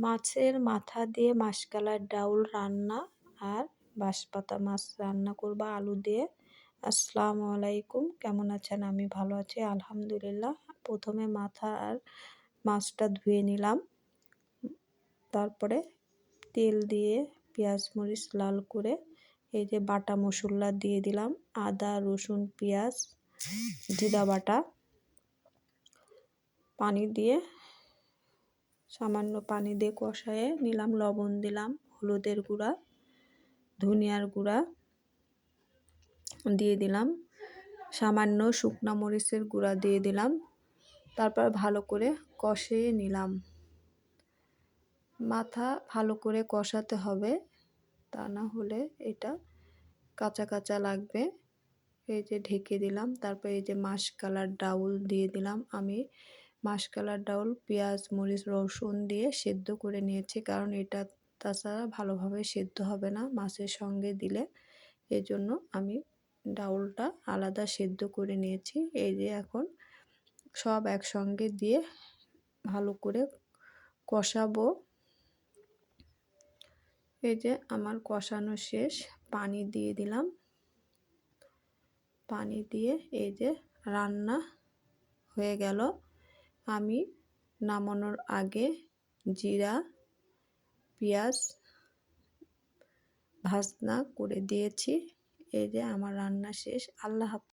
মাছের মাথা দিয়ে মাসকলাইর ডাউল রান্না আর বাঁশপাতা মাছ রান্না করব আলু দিয়ে। আসসালামু আলাইকুম, কেমন আছেন? আমি ভালো আছি আলহামদুলিল্লাহ। প্রথমে মাথা আর মাছটা ধুয়ে নিলাম, তারপরে তেল দিয়ে পেঁয়াজ মরিচ লাল করে এই যে বাটা মশলা দিয়ে দিলাম, আদা রসুন পেঁয়াজ জিরা বাটা, পানি দিয়ে সামান্য পানি দিয়ে কষায়ে নিলাম, লবণ দিলাম, হলুদের গুঁড়া ধনিয়ার গুঁড়া দিয়ে দিলাম, সামান্য শুকনা মরিচের গুঁড়া দিয়ে দিলাম। তারপর ভালো করে কষিয়ে নিলাম। মাথা ভালো করে কষাতে হবে, তা না হলে এটা কাঁচা কাঁচা লাগবে। এই যে ঢেকে দিলাম। তারপর এই যে মাসকলাইর ডাউল দিয়ে দিলাম। আমি মাসকলাইর ডাউল পেঁয়াজ মরিচ রসুন দিয়ে সেদ্ধ করে নিয়েছি, কারণ এটা তাছাড়া ভালোভাবে সেদ্ধ হবে না মাছের সঙ্গে দিলে। এজন্য আমি ডাউলটা আলাদা সেদ্ধ করে নিয়েছি। এই যে এখন সব একসঙ্গে দিয়ে ভালো করে কষাবো। এই যে আমার কষানো শেষ, পানি দিয়ে দিলাম। পানি দিয়ে এই যে রান্না হয়ে গেল। আমি নামানোর আগে জিরা পেঁয়াজ ভাজনা করে দিয়েছি। এই যে আমার রান্না শেষ। আল্লাহ হাফেজ।